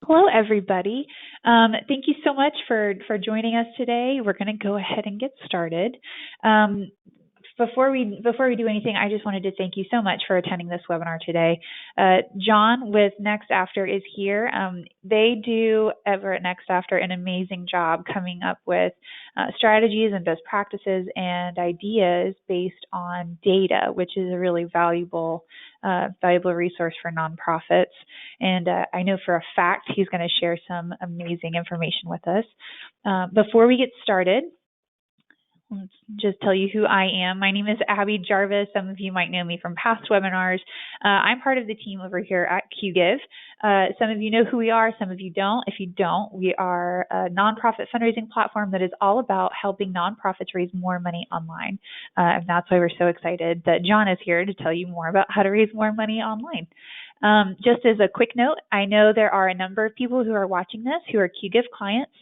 Hello, everybody. Thank you so much for joining us today. We're going to go ahead and get started. Before we do anything, I just wanted to thank you so much for attending this webinar today. Jon with Next After is here. They do ever at Next After an amazing job coming up with strategies and best practices and ideas based on data, which is a really valuable resource for nonprofits. And I know for a fact he's going to share some amazing information with us. Before we get started, let's just tell you who I am. My name is Abby Jarvis. Some of you might know me from past webinars. I'm part of the team over here at QGive. Some of you know who we are, some of you don't. If you don't, we are a nonprofit fundraising platform that is all about helping nonprofits raise more money online. And that's why we're so excited that Jon is here to tell you more about how to raise more money online. Just as a quick note, I know there are a number of people who are watching this who are QGive clients.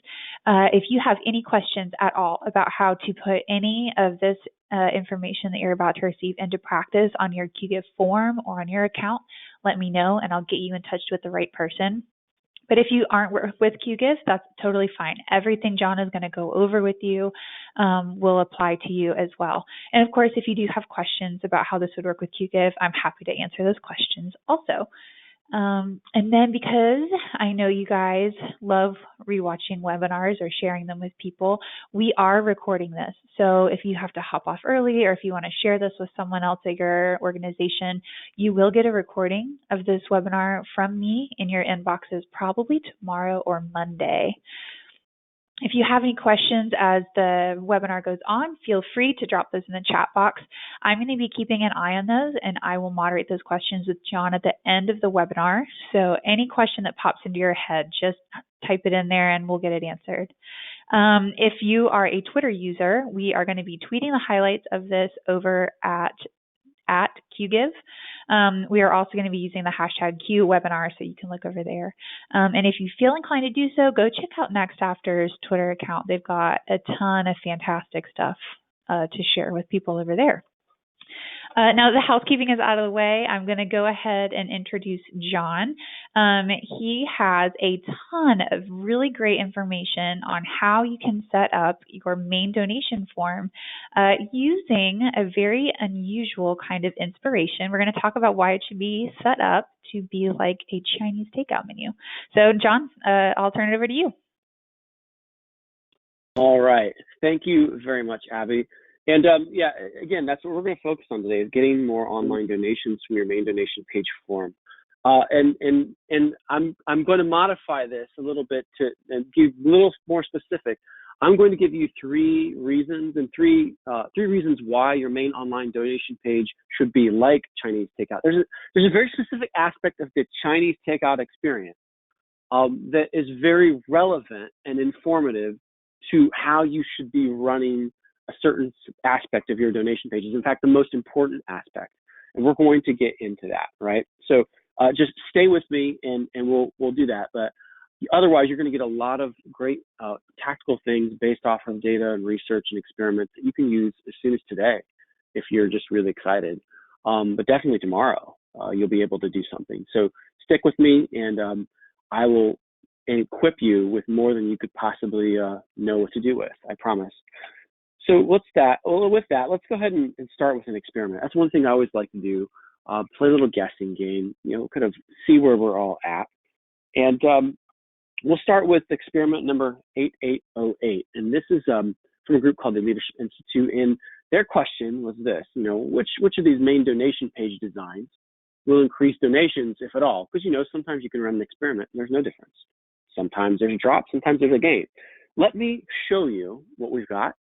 If you have any questions at all about how to put any of this information that you're about to receive into practice on your QGive form or on your account, let me know and I'll get you in touch with the right person. But if you aren't with QGive, that's totally fine. Everything Jon is going to go over with you will apply to you as well. And of course, if you do have questions about how this would work with QGive, I'm happy to answer those questions also. And then because I know you guys love rewatching webinars or sharing them with people, we are recording this. So if you have to hop off early or if you want to share this with someone else at your organization, you will get a recording of this webinar from me in your inboxes probably tomorrow or Monday. If you have any questions as the webinar goes on, feel free to drop those in the chat box. I'm going to be keeping an eye on those, and I will moderate those questions with Jon at the end of the webinar. So any question that pops into your head, just type it in there and we'll get it answered. If you are a Twitter user, we are going to be tweeting the highlights of this over at QGive. We are also going to be using the hashtag QWebinar, so you can look over there. And if you feel inclined to do so, go check out Next After's Twitter account. They've got a ton of fantastic stuff to share with people over there. Now that the housekeeping is out of the way, I'm going to go ahead and introduce Jon. He has a ton of really great information on how you can set up your main donation form using a very unusual kind of inspiration. We're going to talk about why it should be set up to be like a Chinese takeout menu. So Jon, I'll turn it over to you. All right. Thank you very much, Abby. And yeah, again, that's what we're going to focus on today, is getting more online donations from your main donation page form. And I'm going to modify this a little bit to give a little more specific. I'm going to give you three reasons why your main online donation page should be like Chinese takeout. There's a very specific aspect of the Chinese takeout experience that is very relevant and informative to how you should be running a certain aspect of your donation pages. In fact, the most important aspect, and we're going to get into that, right? So just stay with me, and we'll do that. But otherwise, you're going to get a lot of great tactical things based off of data and research and experiments that you can use as soon as today, if you're just really excited. But definitely tomorrow, you'll be able to do something. So stick with me, and I will equip you with more than you could possibly know what to do with. I promise. So with that, let's go ahead and start with an experiment. That's one thing I always like to do, play a little guessing game, kind of see where we're all at. And we'll start with experiment number 8808. And this is from a group called the Leadership Institute. And their question was this, which of these main donation page designs will increase donations, if at all? Because, sometimes you can run an experiment and there's no difference. Sometimes there's a drop, sometimes there's a gain. Let me show you what we've got.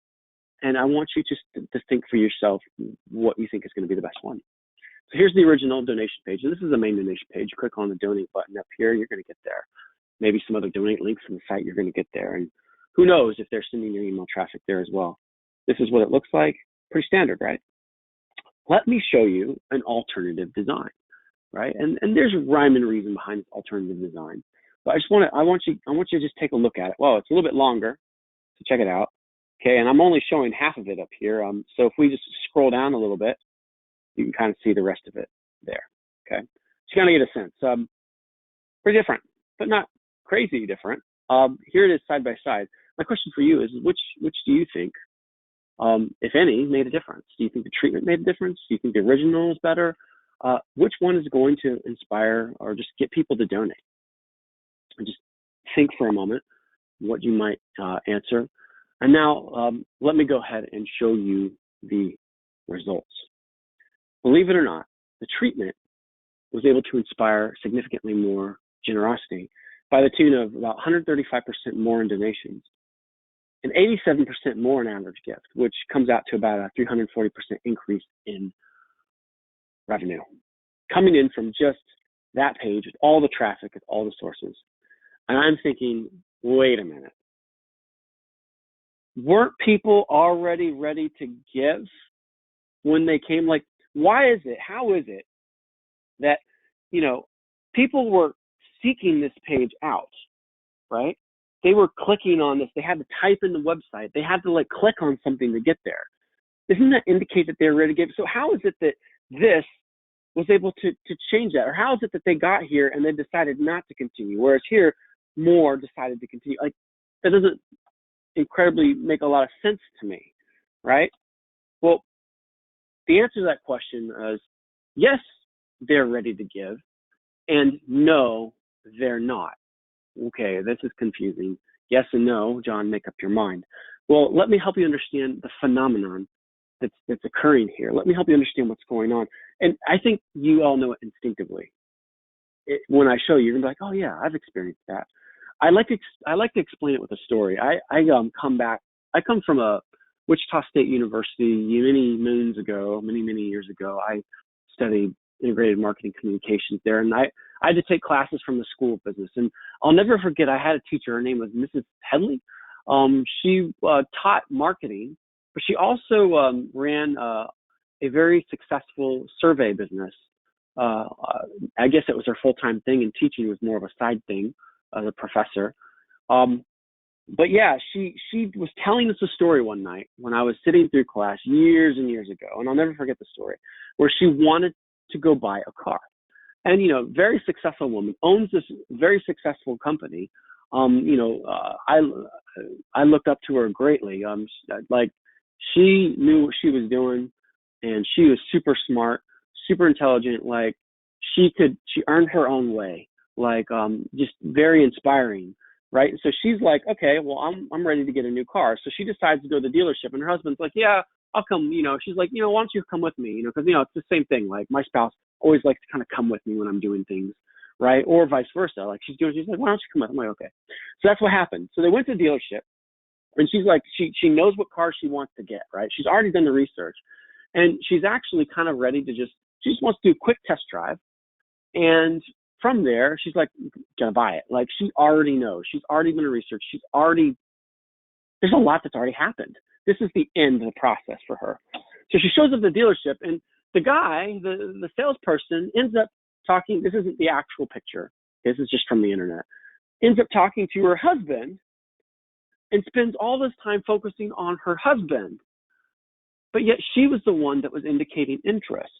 And I want you to think for yourself what you think is going to be the best one. So here's the original donation page. This is the main donation page. Click on the donate button up here, you're going to get there. Maybe some other donate links from the site, you're going to get there. And who knows if they're sending your email traffic there as well. This is what it looks like. Pretty standard, right? Let me show you an alternative design, right? And there's rhyme and reason behind this alternative design. But I want you to just take a look at it. Well, it's a little bit longer, so check it out. Okay, and I'm only showing half of it up here. So if we just scroll down a little bit, you can kind of see the rest of it there. Okay, so you kind of get a sense. Pretty different, but not crazy different. Here it is side by side. My question for you is, which do you think, if any, made a difference? Do you think the treatment made a difference? Do you think the original is better? Which one is going to inspire or just get people to donate? And just think for a moment what you might answer. And now let me go ahead and show you the results. Believe it or not, the treatment was able to inspire significantly more generosity by the tune of about 135% more in donations and 87% more in average gift, which comes out to about a 340% increase in revenue coming in from just that page with all the traffic and all the sources. And I'm thinking, wait a minute. Weren't people already ready to give when they came? Like, why is it? How is it that, people were seeking this page out, right? They were clicking on this. They had to type in the website. They had to click on something to get there. Doesn't that indicate that they're ready to give? So how is it that this was able to change that? Or how is it that they got here and then decided not to continue? Whereas here, more decided to continue. That doesn't incredibly make a lot of sense to me, right? Well, the answer to that question is yes, they're ready to give, and no, they're not. Okay, this is confusing. Yes and no, John, make up your mind. Well, let me help you understand the phenomenon that's occurring here. Let me help you understand what's going on. And I think you all know it instinctively. When I show you, you're gonna be like, oh yeah, I've experienced that. I like to explain it with a story. I come from a Wichita State University many years ago. I studied integrated marketing communications there, and I had to take classes from the School of Business. And I'll never forget, I had a teacher. Her name was Mrs. Headley. She taught marketing, but she also ran a very successful survey business. I guess it was her full-time thing, and teaching was more of a side thing as a professor. But yeah, she was telling us a story one night when I was sitting through class years and years ago, and I'll never forget the story, where she wanted to go buy a car. And, very successful woman, owns this very successful company. I looked up to her greatly. She knew what she was doing, and she was super smart, super intelligent. She earned her own way, just very inspiring, right? So she's like, okay, well, I'm ready to get a new car. So she decides to go to the dealership, and her husband's like, yeah, I'll come. She's like, why don't you come with me? Because it's the same thing. Like, my spouse always likes to kind of come with me when I'm doing things, right? Or vice versa. Like, she's like, why don't you come with? I'm like, okay. So that's what happened. So they went to the dealership, and she's like, she knows what car she wants to get, right? She's already done the research, and she's actually kind of ready to she just wants to do a quick test drive. And from there, she's like, gonna buy it. Like, she already knows. She's already done the research. There's a lot that's already happened. This is the end of the process for her. So she shows up at the dealership, and the guy, the salesperson, ends up talking. This isn't the actual picture. This is just from the internet. Ends up talking to her husband and spends all this time focusing on her husband. But yet she was the one that was indicating interest.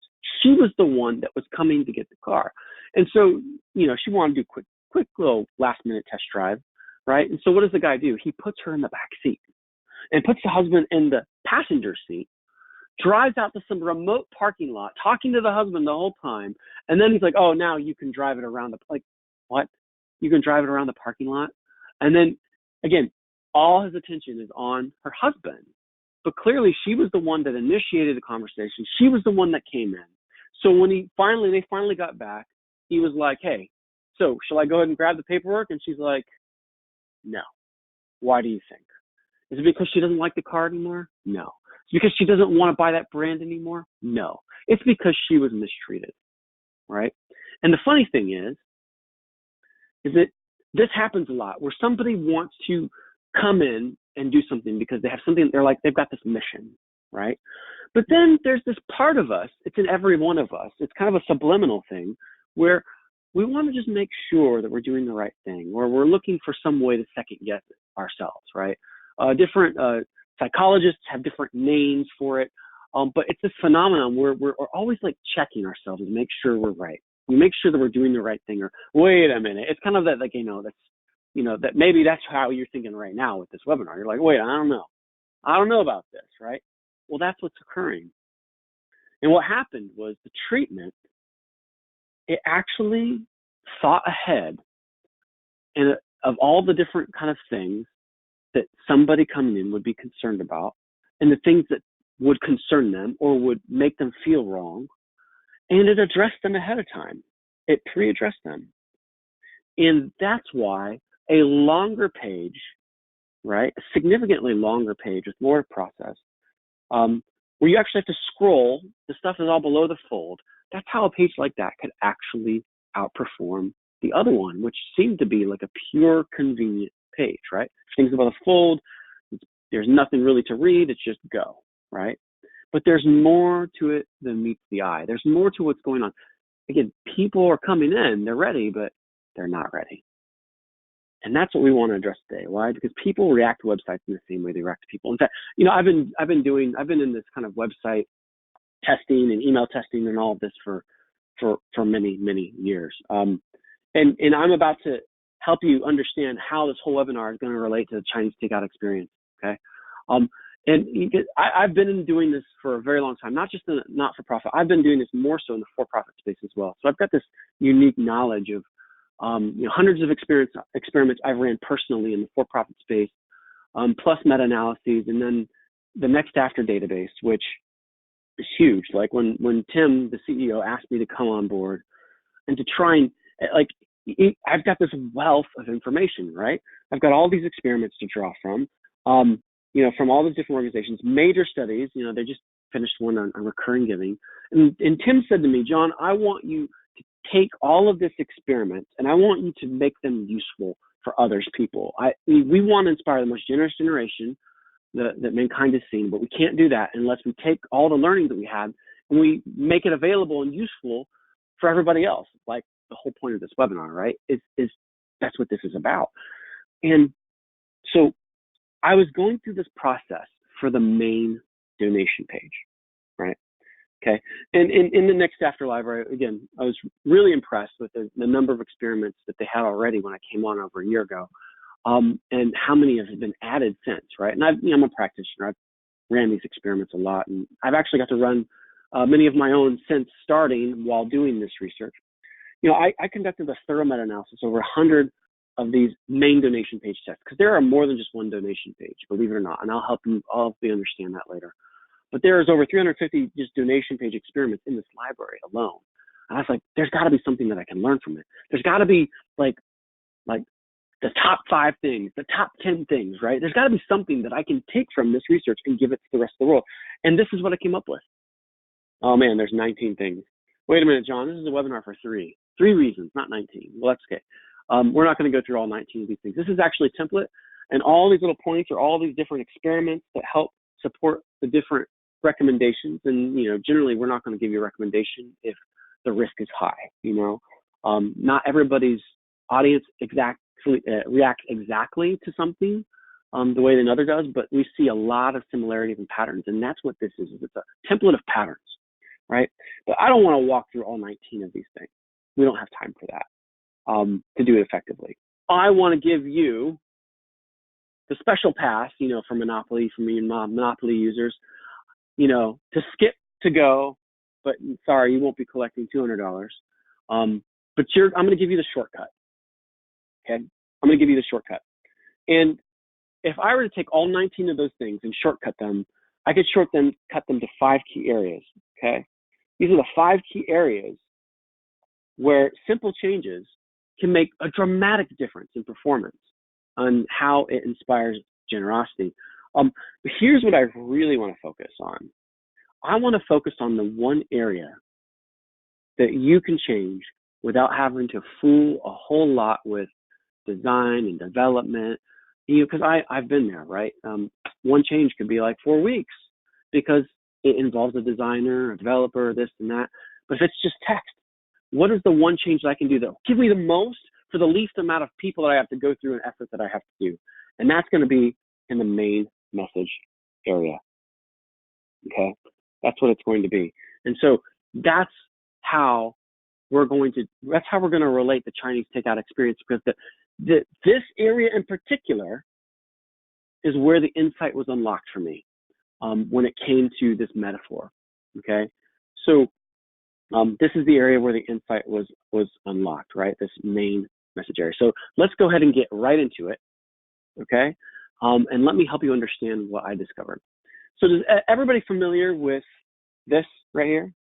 She was the one that was coming to get the car. And so, she wanted to do quick little last minute test drive, right? And so what does the guy do? He puts her in the back seat and puts the husband in the passenger seat, drives out to some remote parking lot, talking to the husband the whole time. And then he's like, oh, now you can drive it around what? You can drive it around the parking lot? And then, again, all his attention is on her husband. But clearly, she was the one that initiated the conversation. She was the one that came in. So when they finally got back, he was like, hey, so shall I go ahead and grab the paperwork? And she's like, no. Why do you think? Is it because she doesn't like the car anymore? No. Is it because she doesn't want to buy that brand anymore? No. It's because she was mistreated, right? And the funny thing is that this happens a lot, where somebody wants to come in and do something because they have something, they've got this mission, right? But then there's this part of us, it's in every one of us, it's kind of a subliminal thing, where we want to just make sure that we're doing the right thing, or we're looking for some way to second guess ourselves, right? Different psychologists have different names for it, but it's this phenomenon where we're always checking ourselves to make sure we're right. We make sure that we're doing the right thing, or wait a minute. It's kind of that, that's that maybe that's how you're thinking right now with this webinar. You're like, wait, I don't know about this, right? Well, that's what's occurring. And what happened was the treatment, it actually thought ahead and of all the different kind of things that somebody coming in would be concerned about and the things that would concern them or would make them feel wrong. And it addressed them ahead of time. It pre-addressed them. And that's why a longer page, right, a significantly longer page with more process, where you actually have to scroll, the stuff is all below the fold. That's how a page like that could actually outperform the other one, which seemed to be like a pure convenient page, right? Things above the fold, there's nothing really to read, it's just go, right? But there's more to it than meets the eye. There's more to what's going on. Again, people are coming in, they're ready, but they're not ready. And that's what we want to address today. Why? Because people react to websites in the same way they react to people. In fact, I've been in this kind of website testing and email testing and all of this for many, many years. And I'm about to help you understand how this whole webinar is going to relate to the Chinese takeout experience. Okay. I've been doing this for a very long time, not just in the not-for-profit. I've been doing this more so in the for-profit space as well. So I've got this unique knowledge of hundreds of experiments I've ran personally in the for-profit space, plus meta-analyses, and then the next after database, which is huge. Like when Tim, the CEO, asked me to come on board and to try and I've got this wealth of information, right? I've got all these experiments to draw from, from all these different organizations, major studies. They just finished one on recurring giving. And Tim said to me, Jon, I want you to take all of this experiments and I want you to make them useful for others people. We want to inspire the most generous generation that mankind has seen, but we can't do that unless we take all the learning that we had and we make it available and useful for everybody else. Like the whole point of this webinar, right? Is that's what this is about. And so I was going through this process for the main donation page, right? Okay. And in the next after library, again, I was really impressed with the number of experiments that they had already when I came on over a year ago, and how many have been added since, right? And I'm a practitioner. I've ran these experiments a lot, and I've actually got to run many of my own since starting while doing this research. I conducted a thorough meta-analysis over 100 of these main donation page tests, because there are more than just one donation page, believe it or not, and I'll help you understand that later. But there's over 350 just donation page experiments in this library alone. And I was like, there's got to be something that I can learn from it. There's got to be like the top 5 things, the top 10 things, right? There's got to be something that I can take from this research and give it to the rest of the world. And this is what I came up with. Oh man, there's 19 things. Wait a minute, Jon, this is a webinar for 3 reasons, not 19. Well, that's okay. We're not going to go through all 19 of these things. This is actually a template, and all these little points are all these different experiments that help support the different recommendations. And, generally we're not going to give you a recommendation if the risk is high. Not everybody's audience reacts exactly to something the way another does, but we see a lot of similarities and patterns. And that's what this is. It's a template of patterns, right? But I don't want to walk through all 19 of these things. We don't have time for that. To do it effectively. I want to give you the special pass, for Monopoly, for me and Monopoly users, to skip to go, but sorry, you won't be collecting $200. But I'm going to give you the shortcut. Okay? I'm going to give you the shortcut. And if I were to take all 19 of those things and shortcut them, I could cut them to 5 key areas. Okay? These are the 5 key areas where simple changes can make a dramatic difference in performance on how it inspires generosity. But here's what I really want to focus on. I want to focus on the one area that you can change without having to fool a whole lot with design and development, because I've been there, right? One change could be like 4 weeks because it involves a designer, a developer, this and that. But if it's just text, what is the one change that I can do that will give me the most for the least amount of people that I have to go through and effort that I have to do? And that's going to be in the main message area. Okay? That's what it's going to be. And so that's how we're going to relate the Chinese takeout experience, because this area in particular is where the insight was unlocked for me when it came to this metaphor. Okay, so this is the area where the insight was unlocked, right? This main message area. So let's go ahead and get right into it. Okay, and let me help you understand what I discovered. So is everybody familiar with this right here?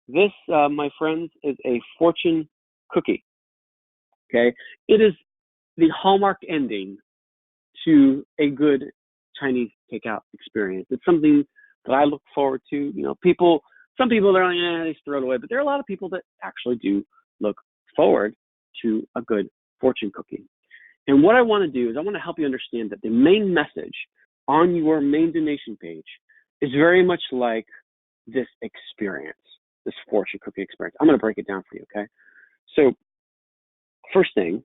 This, my friends, is a fortune cookie. Okay, it is the hallmark ending to a good Chinese takeout experience. It's something that I look forward to. You know, some people they're like, they just throw it away, but there are a lot of people that actually do look forward to a good fortune cookie. And what I want to do is I want to help you understand that the main message on your main donation page is very much like this experience, this fortune cookie experience. I'm going to break it down for you, okay? So first thing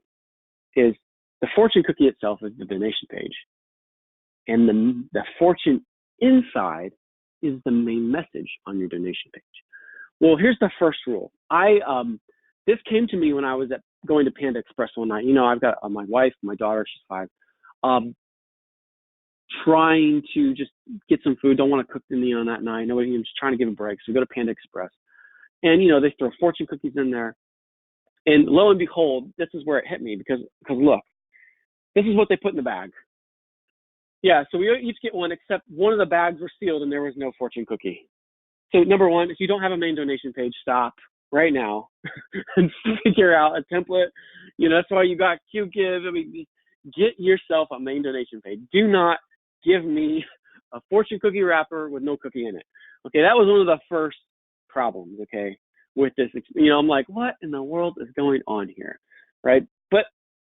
is the fortune cookie itself is the donation page. And the fortune inside is the main message on your donation page. Well, here's the first rule. This came to me when I was going to Panda Express one night. You know, I've got my wife, my daughter, she's 5, trying to just get some food. Don't want to cook the meal on that night. Nobody, I'm just trying to give a break. So we go to Panda Express. And, you know, they throw fortune cookies in there. And lo and behold, this is where it hit me because look, this is what they put in the bag. Yeah, so we each get one, except one of the bags were sealed and there was no fortune cookie. So number one, if you don't have a main donation page, stop right now and figure out a template. You know, that's why you got QGive. I mean, get yourself a main donation page. Do not give me a fortune cookie wrapper with no cookie in it. Okay, that was one of the first problems, okay, with this. You know, I'm like, what in the world is going on here, right? But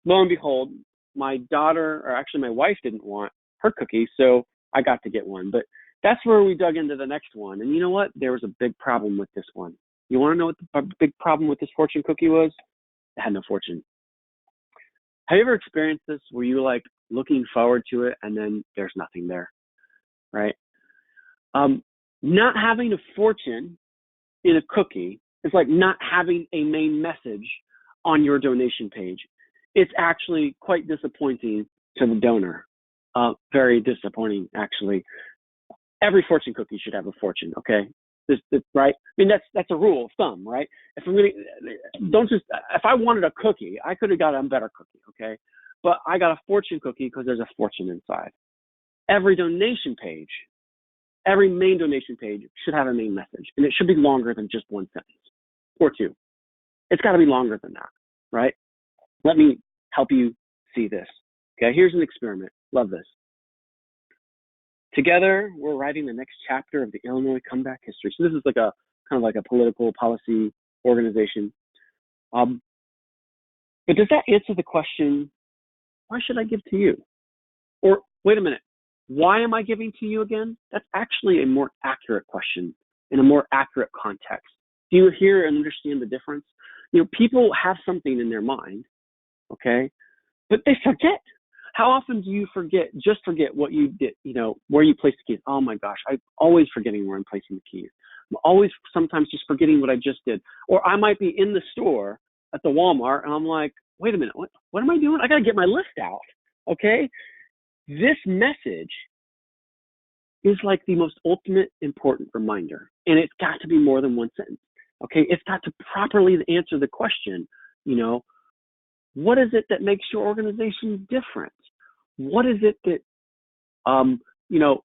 lo and behold, my daughter, or actually my wife, didn't want her cookie, so I got to get one. But that's where we dug into the next one. And you know what? There was a big problem with this one. You want to know what the big problem with this fortune cookie was? It had no fortune. Have you ever experienced this where you like looking forward to it and then there's nothing there, right? Not having a fortune in a cookie is like not having a main message on your donation page. It's actually quite disappointing to the donor. Very disappointing, actually. Every fortune cookie should have a fortune, okay? This, right? I mean, that's a rule of thumb, right? If I wanted a cookie, I could have got a better cookie, okay? But I got a fortune cookie because there's a fortune inside. Every donation page, every main donation page should have a main message, and it should be longer than just one sentence or two. It's got to be longer than that, right? Let me help you see this. Okay, here's an experiment. Love this. Together, we're writing the next chapter of the Illinois comeback history. So this is like a kind of like a political policy organization. But does that answer the question, why should I give to you? Or wait a minute, why am I giving to you again? That's actually a more accurate question in a more accurate context. Do you hear and understand the difference? You know, people have something in their mind, okay, but they forget. How often do you forget what you did, you know, where you placed the keys? Oh my gosh, I'm always forgetting where I'm placing the keys. I'm always sometimes just forgetting what I just did. Or I might be in the store at the Walmart and I'm like, wait a minute, what am I doing? I got to get my list out, okay? This message is like the most ultimate important reminder. And it's got to be more than one sentence, okay? It's got to properly answer the question, you know, what is it that makes your organization different? What is it that, you know,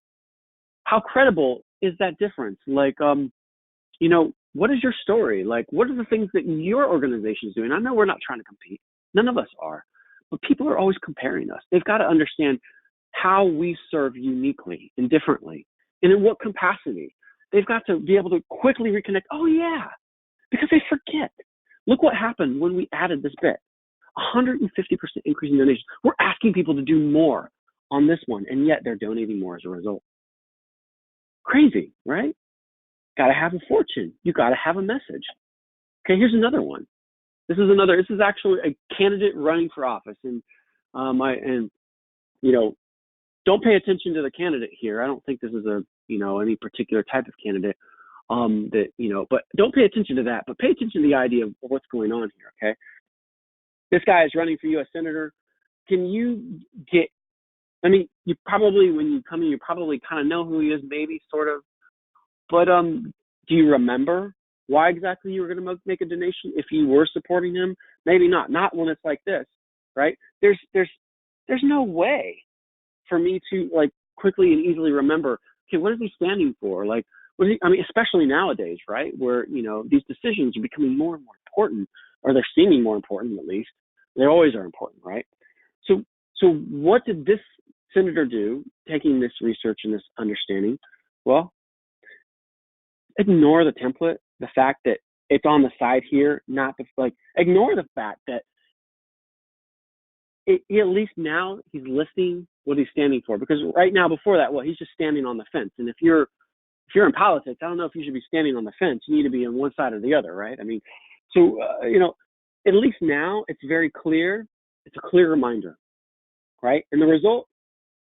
how credible is that difference? Like, you know, what is your story? Like, what are the things that your organization is doing? I know we're not trying to compete. None of us are. But people are always comparing us. They've got to understand how we serve uniquely and differently and in what capacity. They've got to be able to quickly reconnect. Oh, yeah, because they forget. Look what happened when we added this bit. 150% increase in donations. We're asking people to do more on this one, and yet they're donating more as a result. Crazy, right? Got to have a fortune. You got to have a message. Okay, here's another one. This is actually a candidate running for office, and you know, don't pay attention to the candidate here. I don't think this is any particular type of candidate but don't pay attention to that. But pay attention to the idea of what's going on here. Okay. This guy is running for U.S. Senator. can you get, I mean, you probably, when you come in, you probably kind of know who he is, maybe, sort of. But do you remember why exactly you were going to make a donation if you were supporting him? Maybe not. Not when it's like this, right? There's no way for me to like quickly and easily remember, okay, what is he standing for? Like, what is he, I mean, especially nowadays, right? Where, you know, these decisions are becoming more and more important, or they're seeming more important at least. They always are important, right? So what did this senator do, taking this research and this understanding? Well, ignore the template, the fact that it's on the side here, not the, like, ignore the fact that at least now he's listing what he's standing for. Because right now, before that, well, he's just standing on the fence. And if you're in politics, I don't know if you should be standing on the fence. You need to be on one side or the other, right? I mean, so, you know, at least now it's very clear. It's a clear reminder, right? And the result,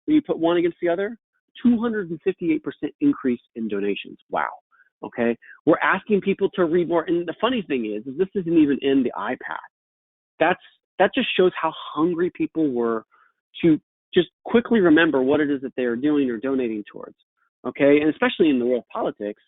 when you put one against the other, 258% increase in donations. Wow. Okay. We're asking people to read more. And the funny thing is this isn't even in the iPad. That just shows how hungry people were to just quickly remember what it is that they are doing or donating towards. Okay. And especially in the world of politics,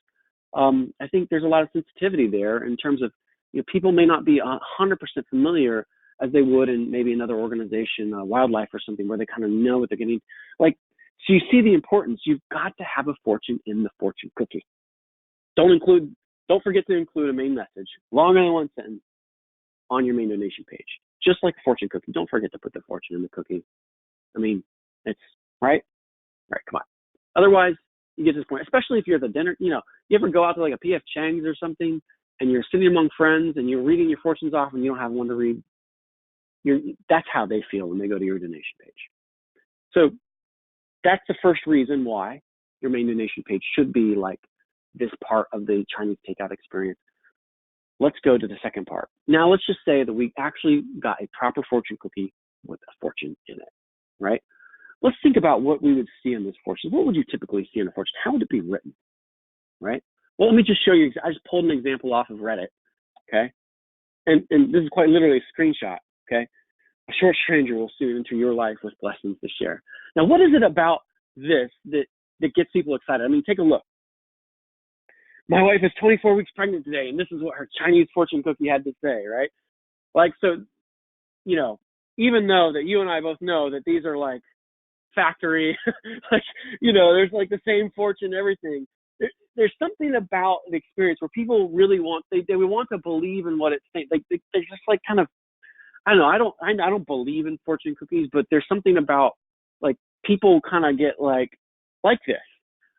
I think there's a lot of sensitivity there in terms of, you know, people may not be 100% familiar as they would in maybe another organization, wildlife or something, where they kind of know what they're getting. Like, so you see the importance. You've got to have a fortune in the fortune cookie. Don't forget to include a main message, longer than one sentence, on your main donation page. Just like a fortune cookie. Don't forget to put the fortune in the cookie. I mean, it's right. Right, come on. Otherwise, you get to this point, especially if you're at the dinner, you know, you ever go out to like a P.F. Chang's or something, and you're sitting among friends, and you're reading your fortunes off, and you don't have one to read. That's how they feel when they go to your donation page. So that's the first reason why your main donation page should be like this part of the Chinese takeout experience. Let's go to the second part. Now, let's just say that we actually got a proper fortune cookie with a fortune in it, right? Let's think about what we would see in this fortune. What would you typically see in a fortune? How would it be written, right? Well, let me just show you. I just pulled an example off of Reddit, okay? And this is quite literally a screenshot, okay? A short stranger will soon enter your life with blessings to share. Now, what is it about this that gets people excited? I mean, take a look. My wife is 24 weeks pregnant today, and this is what her Chinese fortune cookie had to say, right? Like, so, you know, even though that you and I both know that these are like factory, like, you know, there's like the same fortune, everything. There's something about the experience where people really want, they want to believe in what it's saying. Like, they're just like kind of, I don't know, I don't believe in fortune cookies, but there's something about like people kind of get like this,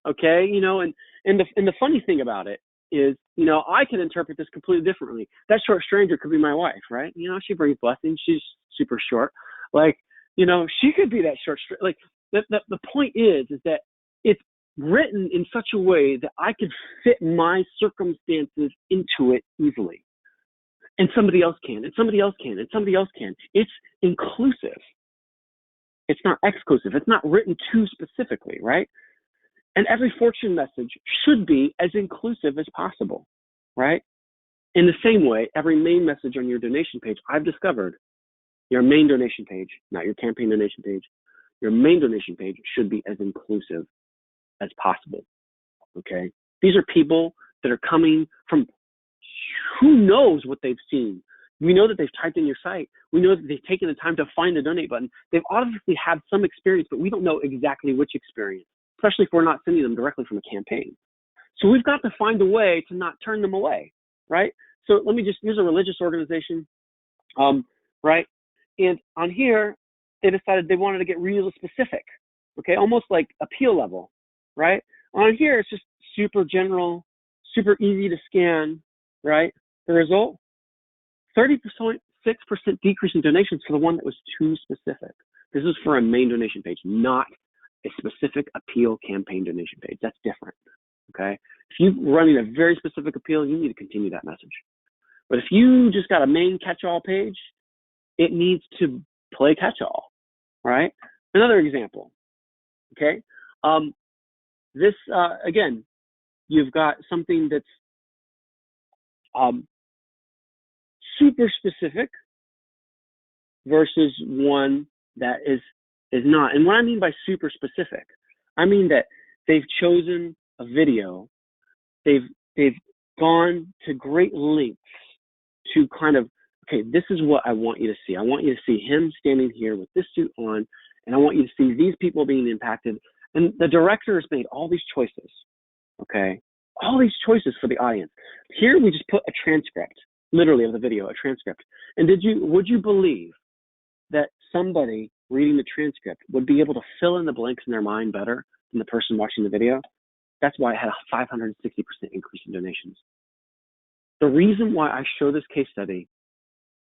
okay, you know, and the funny thing about it is, you know, I can interpret this completely differently. That short stranger could be my wife, right? You know, she brings blessings. She's super short. Like, you know, she could be that short. Like, the point is that it's written in such a way that I could fit my circumstances into it easily. And somebody else can, and somebody else can, and somebody else can. It's inclusive. It's not exclusive. It's not written too specifically, right? And every fortune message should be as inclusive as possible, right? In the same way, every main message on your donation page, I've discovered your main donation page, not your campaign donation page, your main donation page should be as inclusive as possible, okay? These are people that are coming from who knows what they've seen. We know that they've typed in your site. We know that they've taken the time to find the donate button. They've obviously had some experience, but we don't know exactly which experience, especially if we're not sending them directly from a campaign. So we've got to find a way to not turn them away, right? So let me just, here's a religious organization, right? And on here, they decided they wanted to get really specific, okay? Almost like appeal level, right? On here, it's just super general, super easy to scan, right? The result, 30.6% decrease in donations for the one that was too specific. This is for a main donation page, not a specific appeal campaign donation page. That's different, okay? If you're running a very specific appeal, you need to continue that message. But if you just got a main catch-all page, it needs to play catch-all, right? Another example, okay? This, again, you've got something that's super specific versus one that is not. And what I mean by super specific, I mean that they've chosen a video, they've gone to great lengths to kind of, okay, this is what I want you to see. I want you to see him standing here with this suit on, and I want you to see these people being impacted. And the director has made all these choices, okay? All these choices for the audience. Here we just put a transcript, literally of the video, a transcript. And would you believe that somebody reading the transcript would be able to fill in the blanks in their mind better than the person watching the video? That's why it had a 560% increase in donations. The reason why I show this case study,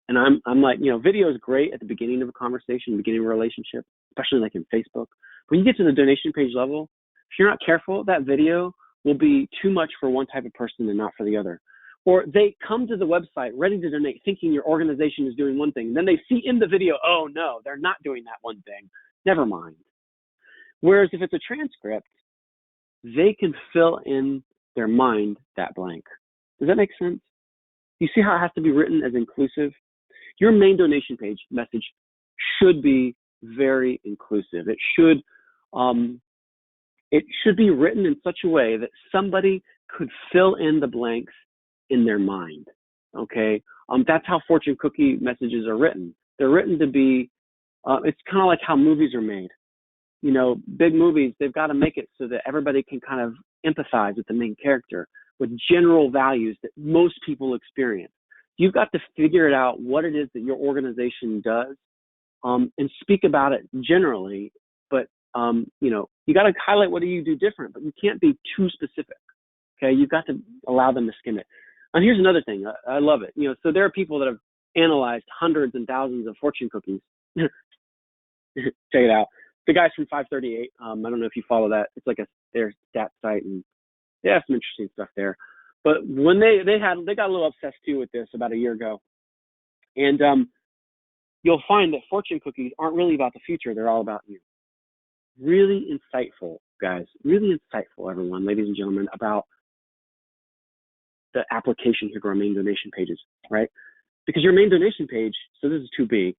and I'm like, video is great at the beginning of a conversation, beginning of a relationship, especially like in Facebook. When you get to the donation page level, if you're not careful, that video will be too much for one type of person and not for the other. Or they come to the website ready to donate thinking your organization is doing one thing. And then they see in the video, oh no, they're not doing that one thing. Never mind. Whereas if it's a transcript, they can fill in their mind that blank. Does that make sense? You see how it has to be written as inclusive? Your main donation page message should be very inclusive. It should be written in such a way that somebody could fill in the blanks in their mind. Okay, that's how fortune cookie messages are written. They're written to be. It's kind of like how movies are made. Big movies, they've got to make it so that everybody can kind of empathize with the main character with general values that most people experience. You've got to figure it out what it is that your organization does, and speak about it generally, but you got to highlight what do you do different, but you can't be too specific. Okay, you've got to allow them to skim it. And here's another thing, I love it. So there are people that have analyzed hundreds and thousands of fortune cookies. Check it out. The guys from 538, I don't know if you follow that. It's like their stat site, and they have some interesting stuff there. But when they got a little obsessed too with this about a year ago, and you'll find that fortune cookies aren't really about the future; they're all about you. Really insightful, guys. Really insightful, everyone, ladies and gentlemen, about the application here to our main donation pages, right? Because your main donation page, so this is 2B,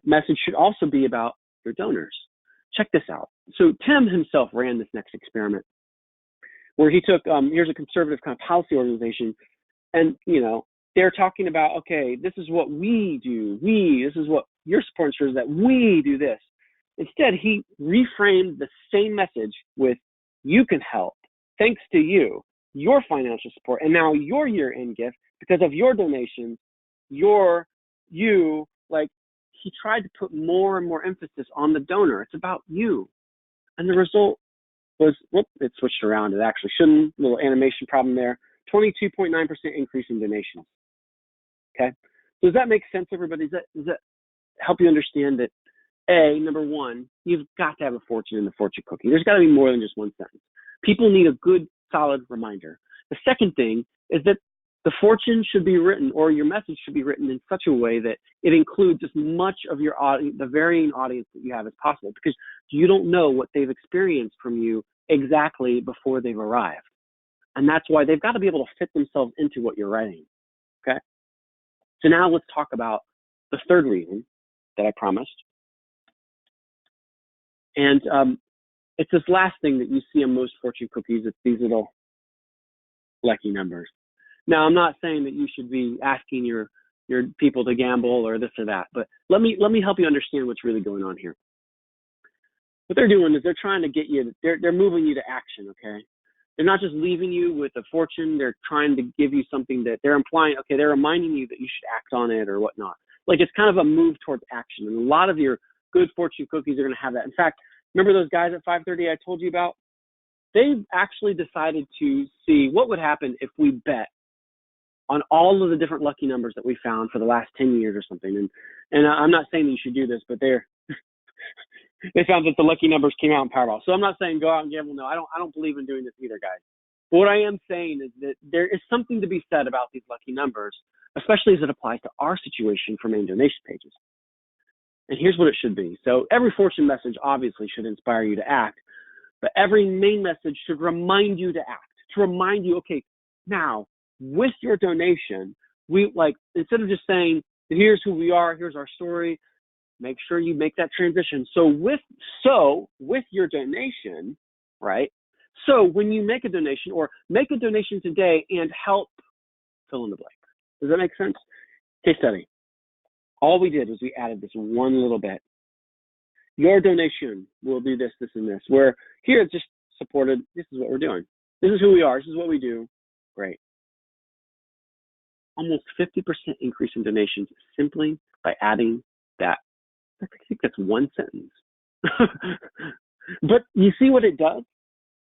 message should also be about your donors. Check this out. So Tim himself ran this next experiment where he took, here's a conservative kind of policy organization, and, they're talking about, okay, this is what we do. This is what your support ensures that we do this. Instead, he reframed the same message with, you can help, thanks to you, your financial support, and now your year-end gift, because of your donations, he tried to put more and more emphasis on the donor. It's about you. And the result was, it switched around. It actually shouldn't. Little animation problem there. 22.9% increase in donations. Okay. Does that make sense, everybody? Does that help you understand that, number one, you've got to have a fortune in the fortune cookie. There's got to be more than just one sentence. People need a good, solid reminder. The second thing is that the fortune should be written, or your message should be written in such a way that it includes as much of your audience, the varying audience that you have as possible, because you don't know what they've experienced from you exactly before they've arrived. And that's why they've got to be able to fit themselves into what you're writing. Okay. So now let's talk about the third reason that I promised. And it's this last thing that you see in most fortune cookies. It's these little lucky numbers. Now, I'm not saying that you should be asking your people to gamble or this or that, but let me help you understand what's really going on here. What they're doing is they're trying to get you, they're moving you to action, okay? They're not just leaving you with a fortune. They're trying to give you something that they're implying, okay, they're reminding you that you should act on it or whatnot. Like, it's kind of a move towards action. And a lot of your good fortune cookies are going to have that. In fact, remember those guys at 530 I told you about? They've actually decided to see what would happen if we bet on all of the different lucky numbers that we found for the last 10 years or something. And I'm not saying that you should do this, but they found that the lucky numbers came out in Powerball. So I'm not saying go out and gamble. No, I don't believe in doing this either, guys. But what I am saying is that there is something to be said about these lucky numbers, especially as it applies to our situation for main donation pages. And here's what it should be. So every fortune message obviously should inspire you to act, but every main message should remind you to act, to remind you, okay, now with your donation, we instead of just saying, here's who we are, here's our story, make sure you make that transition. So with your donation, right? So when you make a donation, or make a donation today and help fill in the blank. Does that make sense? Case study. All we did was we added this one little bit. Your donation will do this, this, and this. Where here it's just supported. This is what we're doing. This is who we are. This is what we do. Great. Almost 50% increase in donations simply by adding that. I think that's one sentence. But you see what it does?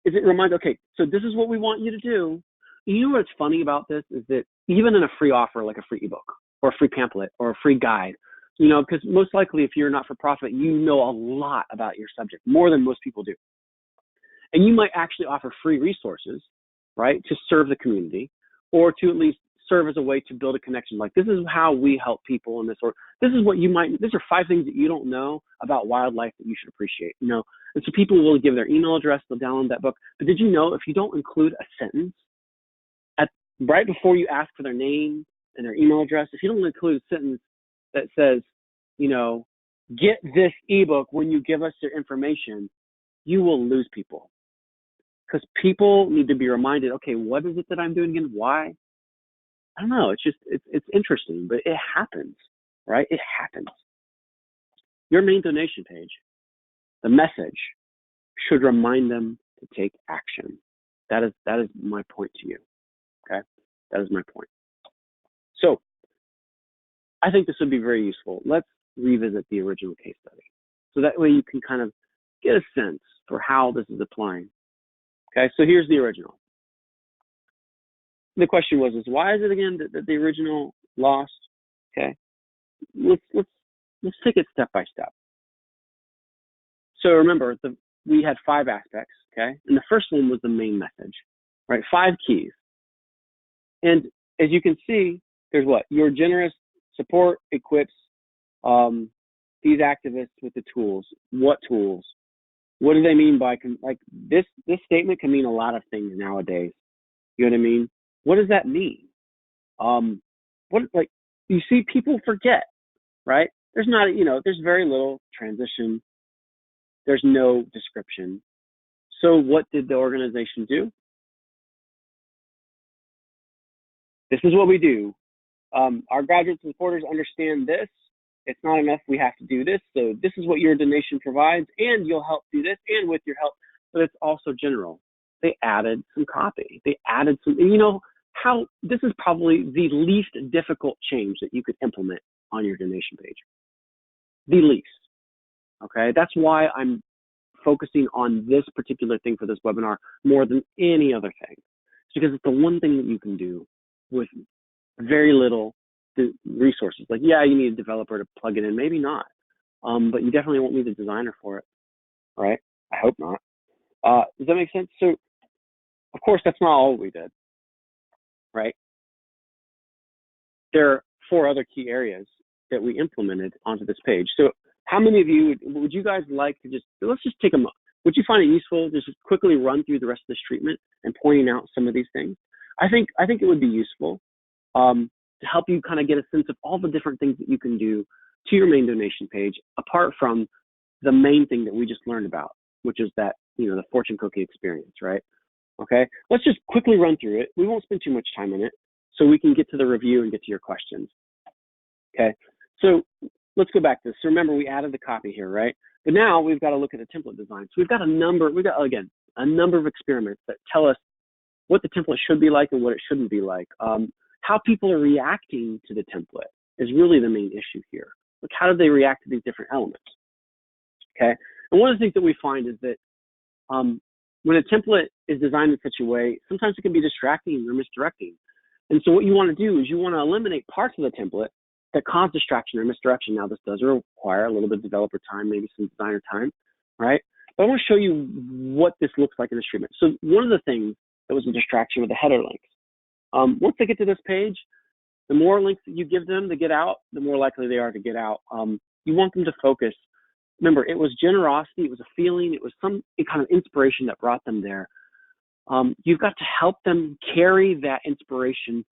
Is it reminds, okay, so this is what we want you to do. You know what's funny about this is that even in a free offer, like a free ebook or a free pamphlet or a free guide, you know, because most likely if you're not for profit, you know a lot about your subject, more than most people do. And you might actually offer free resources, right, to serve the community, or to at least serve as a way to build a connection. Like, this is how we help people in this, or this is what you might, these are 5 things that you don't know about wildlife that you should appreciate, you know. And so people will give their email address, they'll download that book. But did you know if you don't include a sentence right before you ask for their name and their email address, if you don't include a sentence that says, you know, get this ebook when you give us your information, you will lose people. Because people need to be reminded, okay, what is it that I'm doing again? Why? I don't know. It's just, it's interesting, but it happens, right? It happens. Your main donation page, the message, should remind them to take action. That is my point to you. Okay, that is my point. So I think this would be very useful. Let's revisit the original case study, so that way you can kind of get a sense for how this is applying. Okay, so here's the original. The question was, why is it again that the original lost? Okay, let's take it step by step. So remember, we had 5 aspects. Okay, and the first one was the main message, right? 5 keys. And as you can see, there's what? Your generous support equips these activists with the tools. What tools? What do they mean by, like, this statement can mean a lot of things nowadays. You know what I mean? What does that mean? Like, you see, people forget, right? There's not, you know, there's very little transition. There's no description. So what did the organization do? This is what we do. Our graduates and supporters understand this. It's not enough. We have to do this. So this is what your donation provides, and you'll help do this, and with your help. But it's also general. They added some copy. They added some, you know, how this is probably the least difficult change that you could implement on your donation page. The least. Okay. That's why I'm focusing on this particular thing for this webinar more than any other thing. It's because it's the one thing that you can do with very little resources. Like, yeah, you need a developer to plug it in, maybe not, but you definitely won't need a designer for it, right? I hope not. Does that make sense? So, of course, that's not all we did, right? There are 4 other key areas that we implemented onto this page. So, how many of you would you guys like to let's just take a moment. Would you find it useful just to quickly run through the rest of this treatment and pointing out some of these things? I think it would be useful to help you kind of get a sense of all the different things that you can do to your main donation page, apart from the main thing that we just learned about, which is that, you know, the fortune cookie experience, right? Okay, let's just quickly run through it. We won't spend too much time on it, so we can get to the review and get to your questions. Okay, so let's go back to this. So remember, we added the copy here, right? But now we've got to look at the template design. So we've got a number of experiments that tell us what the template should be like and what it shouldn't be like. How people are reacting to the template is really the main issue here. Like, how do they react to these different elements? Okay, and one of the things that we find is that when a template is designed in such a way, sometimes it can be distracting or misdirecting. And so what you want to do is you want to eliminate parts of the template that cause distraction or misdirection. Now, this does require a little bit of developer time, maybe some designer time, right? But I want to show you what this looks like in this treatment. So one of the things that was a distraction were the header links. Once they get to this page, the more links that you give them to get out, the more likely they are to get out. You want them to focus. Remember, it was generosity, it was a feeling, it was some kind of inspiration that brought them there. You've got to help them carry that inspiration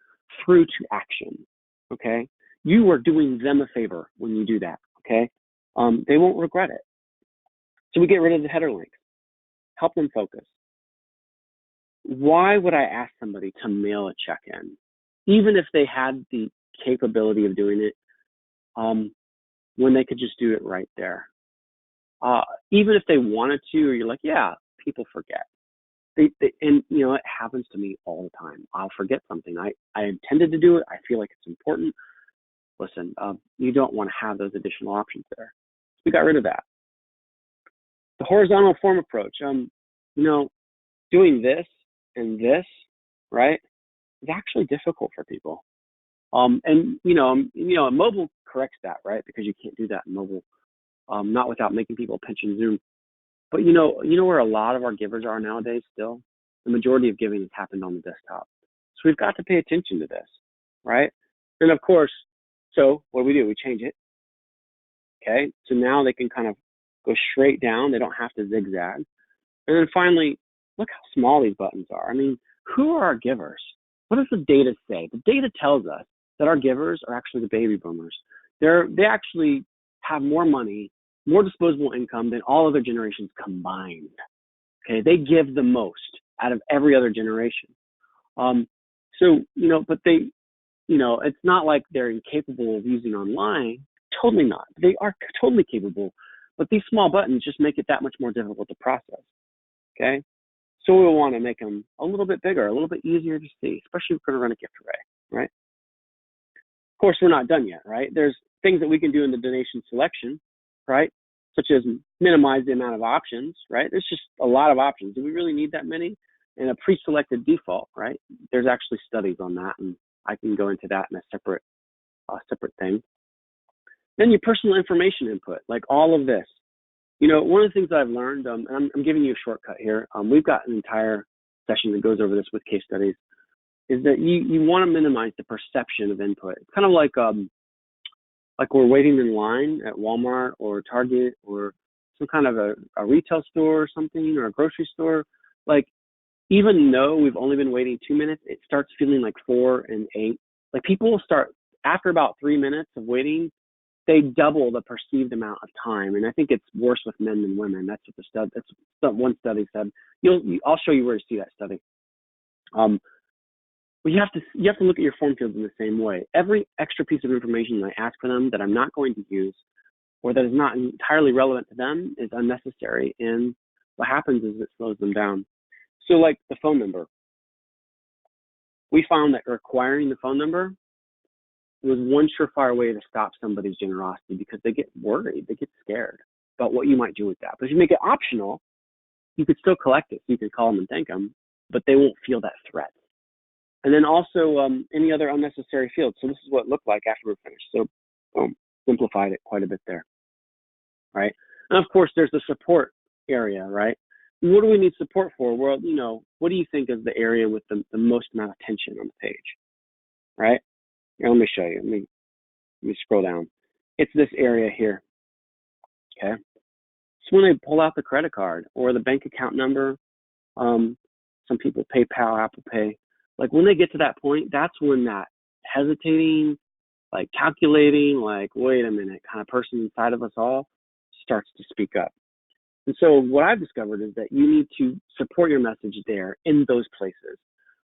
through to action, okay? You are doing them a favor when you do that, okay? they won't regret it. So we get rid of the header links, help them focus. Why would I ask somebody to mail a check in, even if they had the capability of doing it, when they could just do it right there? Even if they wanted to, or you're like, yeah, people forget. And it happens to me all the time. I'll forget something. I intended to do it. I feel like it's important. Listen, you don't want to have those additional options there. So we got rid of that. The horizontal form approach, doing this and this, right, is actually difficult for people. And mobile corrects that, right? Because you can't do that in mobile, not without making people pinch and zoom. But you know where a lot of our givers are nowadays still? The majority of giving has happened on the desktop. So we've got to pay attention to this, right? And of course, so what do? We change it. Okay, so now they can kind of go straight down. They don't have to zigzag. And then finally, look how small these buttons are. I mean, who are our givers? What does the data say? The data tells us that our givers are actually the baby boomers. They actually have more money, more disposable income than all other generations combined. Okay, they give the most out of every other generation. But they, it's not like they're incapable of using online. Totally not. They are totally capable, but these small buttons just make it that much more difficult to process. Okay, so we want to make them a little bit bigger, a little bit easier to see, especially if we're going to run a gift array, right? Of course, we're not done yet, right? There's things that we can do in the donation selection, right? Such as minimize the amount of options, right? There's just a lot of options. Do we really need that many? And a pre-selected default, right? There's actually studies on that, and I can go into that in a separate thing. Then your personal information input, like all of this. One of the things that I've learned, and I'm giving you a shortcut here. We've got an entire session that goes over this with case studies, is that you want to minimize the perception of input. It's kind of like we're waiting in line at Walmart or Target or some kind of a retail store or something, or a grocery store. Like, even though we've only been waiting 2 minutes, it starts feeling like 4 and 8. Like, people will start, after about 3 minutes of waiting, they double the perceived amount of time. And I think it's worse with men than women. That's what one study said. I'll show you where to see that study. But you have to look at your form fields in the same way. Every extra piece of information that I ask for them that I'm not going to use, or that is not entirely relevant to them, is unnecessary. And what happens is it slows them down. So like the phone number. We found that requiring the phone number was one surefire way to stop somebody's generosity, because they get worried, they get scared about what you might do with that. But if you make it optional, you could still collect it. So you can call them and thank them, but they won't feel that threat. And then also any other unnecessary fields. So this is what it looked like after we're finished. So boom, simplified it quite a bit there, right? And of course, there's the support area, right? What do we need support for? Well, what do you think is the area with the most amount of tension on the page, right? Here, let me show you. Let me scroll down. It's this area here, okay? So when they pull out the credit card or the bank account number, some people PayPal, Apple Pay, like when they get to that point, that's when that hesitating, like calculating, like, wait a minute, kind of person inside of us all starts to speak up. And so what I've discovered is that you need to support your message there in those places.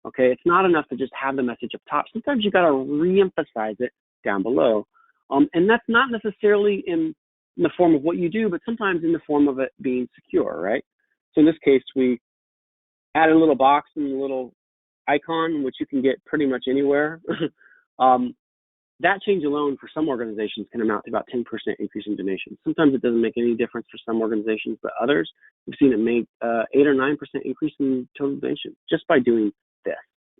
Okay, it's not enough to just have the message up top. Sometimes you got to re-emphasize it down below. And that's not necessarily in the form of what you do, but sometimes in the form of it being secure, right? So in this case, we added a little box and a little icon, which you can get pretty much anywhere. That change alone for some organizations can amount to about 10% increase in donations. Sometimes it doesn't make any difference for some organizations, but others, we've seen it make 8 or 9% increase in total donations just by doing this,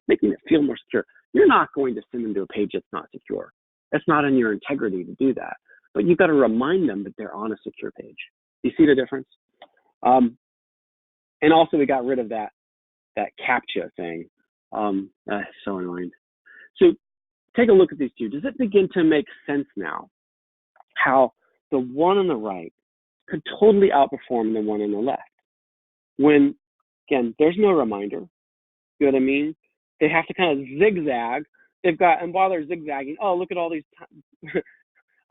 making it feel more secure. You're not going to send them to a page that's not secure. That's not in your integrity to do that. But you've got to remind them that they're on a secure page. You see the difference? And also we got rid of that CAPTCHA thing. That's so annoying. So take a look at these two. Does it begin to make sense now how the one on the right could totally outperform the one on the left? When, again, there's no reminder. You know what I mean? They have to kind of zigzag. And while they're zigzagging, oh, look at all these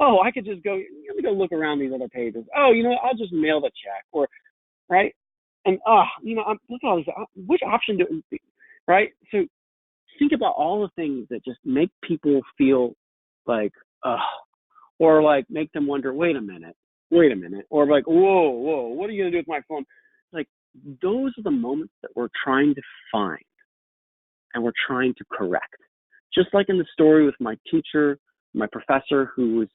oh, I could just go, let me go look around these other pages. Oh, you know what? I'll just mail the check, or right. And look at all these. Which option do right? So think about all the things that just make people feel like, or like make them wonder, wait a minute, or like, whoa, what are you gonna do with my phone? Like, those are the moments that we're trying to find and we're trying to correct. Just like in the story with my teacher, my professor who was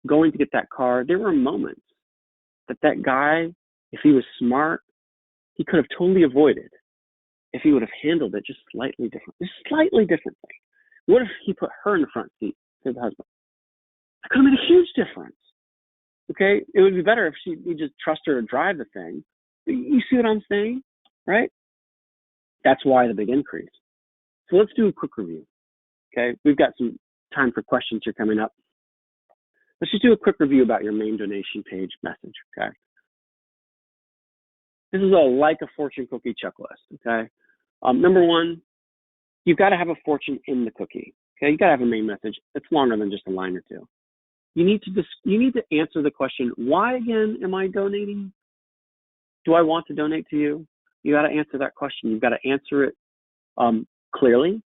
going to get that car, there were moments that guy, if he was smart, he could have totally avoided if he would have handled it just slightly differently. What if he put her in the front seat, his husband? That could have made a huge difference. Okay, it would be better if he just trust her to drive the thing. You see what I'm saying, right? That's why the big increase. So let's do a quick review. Okay, we've got some time for questions here coming up. Let's just do a quick review about your main donation page message. Okay, this is a like a fortune cookie checklist. Okay, number one, you've got to have a fortune in the cookie. Okay, you got to have a main message. It's longer than just a line or two. You need to answer the question, why again am I donating? Do I want to donate to you? You got to answer that question. You've got to answer it clearly,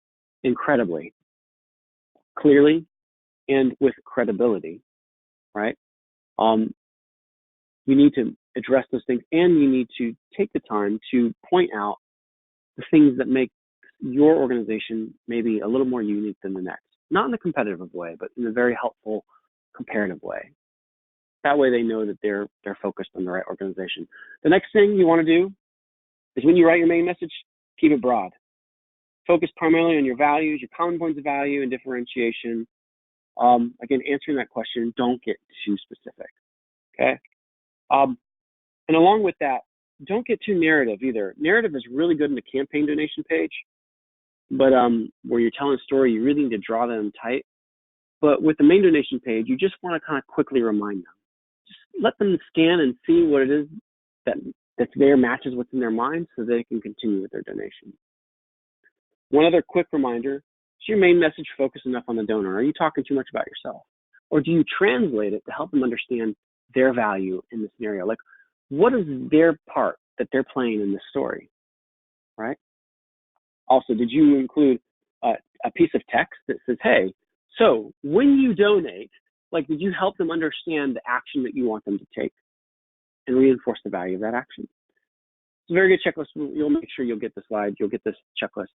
incredibly, clearly, and with credibility, right? You need to address those things, and you need to take the time to point out the things that make your organization maybe a little more unique than the next. Not in a competitive way, but in a very helpful, comparative way. That way they know that they're focused on the right organization. The next thing you want to do is when you write your main message, keep it broad. Focus primarily on your values, your common points of value and differentiation. Again, answering that question, don't get too specific, okay? And along with that, don't get too narrative either. Narrative is really good in the campaign donation page, but where you're telling a story, you really need to draw them tight. But with the main donation page, you just want to kind of quickly remind them. Just let them scan and see what it is that's there, matches what's in their mind, so they can continue with their donation. One other quick reminder, is your main message focused enough on the donor? Are you talking too much about yourself? Or do you translate it to help them understand their value in the scenario? Like, what is their part that they're playing in this story, right? Also, did you include a piece of text that says, hey, so when you donate, like, did you help them understand the action that you want them to take and reinforce the value of that action? It's a very good checklist. You'll make sure you'll get the slides, you'll get this checklist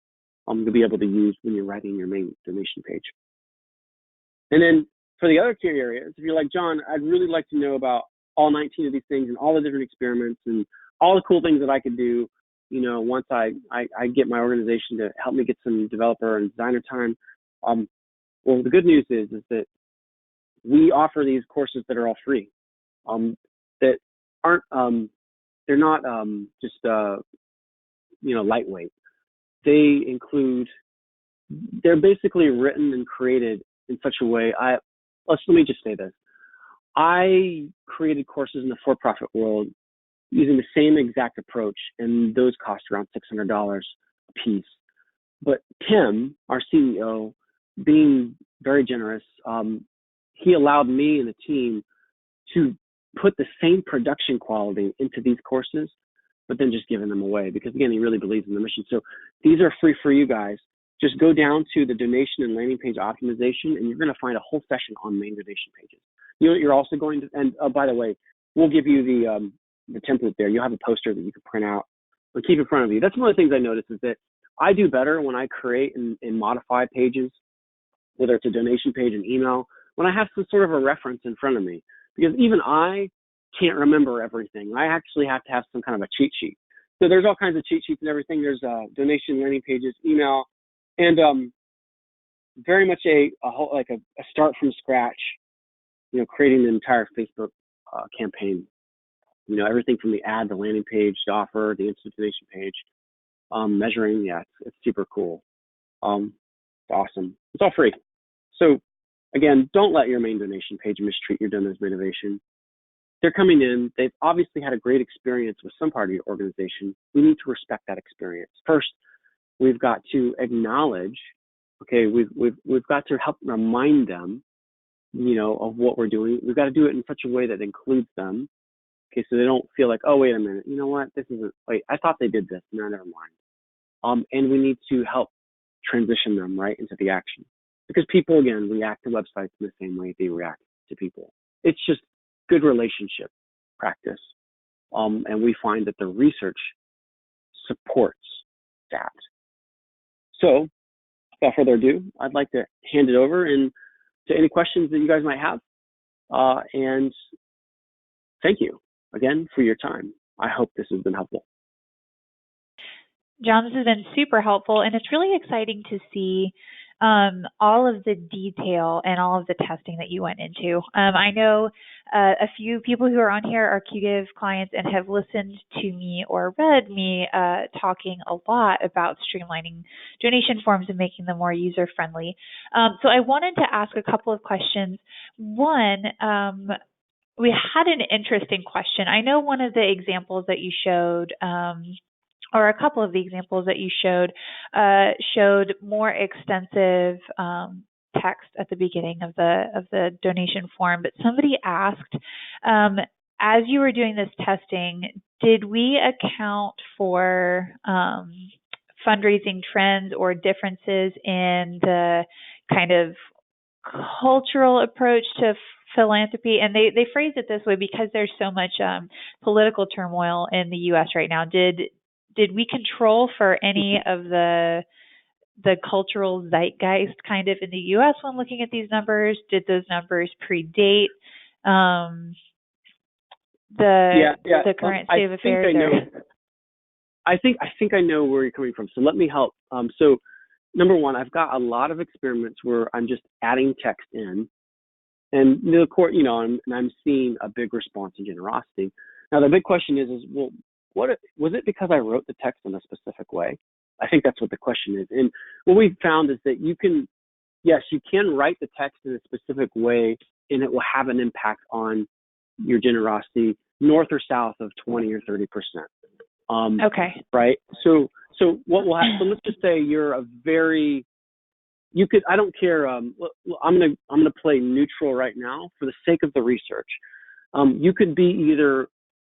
to be able to use when you're writing your main donation page. And then for the other key areas, if you're like, Jon, I'd really like to know about all 19 of these things and all the different experiments and all the cool things that I could do, you know, once I get my organization to help me get some developer and designer time. Well, the good news is that we offer these courses that are all free, that aren't, they're not just, lightweight. They include, they're basically written and created in such a way. Let me just say this. I created courses in the for-profit world using the same exact approach, and those cost around $600 a piece. But Tim, our CEO, being very generous, he allowed me and the team to put the same production quality into these courses, but then just giving them away, because again, he really believes in the mission. So these are free for you guys. Just go down to the donation and landing page optimization, and you're going to find a whole session on main donation pages. You know what you're also going to, and by the way, we'll give you the template there. You'll have a poster that you can print out or keep in front of you. That's one of the things I noticed, is that I do better when I create and modify pages, whether it's a donation page and email, when I have some sort of a reference in front of me, because even I can't remember everything. I actually have to have some kind of a cheat sheet. So there's all kinds of cheat sheets and everything. There's donation landing pages, email, and very much a whole, like a start from scratch, you know, creating the entire Facebook campaign. You know, everything from the ad, the landing page, the offer, the instant donation page, measuring. Yeah, it's super cool. It's awesome. It's all free. So again, don't let your main donation page mistreat your donor's motivation. They're coming in, they've obviously had a great experience with some part of your organization. We need to respect that experience. First, we've got to acknowledge, okay, we've got to help remind them of what we're doing. We've got to do it in such a way that includes them. Okay, so they don't feel like, oh, wait a minute, you know what? I thought they did this. No, never mind. And we need to help transition them right into the action. Because people, again, react to websites in the same way they react to people. It's just good relationship practice. And we find that the research supports that. So, without further ado, I'd like to hand it over and to any questions that you guys might have. And thank you again for your time. I hope this has been helpful. Jon, this has been super helpful, and it's really exciting to see all of the detail and all of the testing that you went into. I know a few people who are on here are QGIve clients and have listened to me or read me talking a lot about streamlining donation forms and making them more user-friendly. So I wanted to ask a couple of questions. One, we had an interesting question. I know one of the examples that you showed or a couple of the examples that you showed more extensive text at the beginning of the donation form. But somebody asked, as you were doing this testing, did we account for fundraising trends or differences in the kind of cultural approach to philanthropy? And they phrase it this way because there's so much political turmoil in the U.S. right now. Did we control for any of the cultural zeitgeist kind of in the U.S. when looking at these numbers? Did those numbers predate the current state of affairs? I think I know where you're coming from. So let me help. So number one, I've got a lot of experiments where I'm just adding text in, and the court, and I'm seeing a big response in generosity. Now the big question is well, what was it because I wrote the text in a specific way? I think that's what the question is. And what we've found is that you can write the text in a specific way, and it will have an impact on your generosity north or south of 20 or 30%. Okay. Right. So what will happen? So let's just say you're I don't care. I'm gonna play neutral right now for the sake of the research. You could be either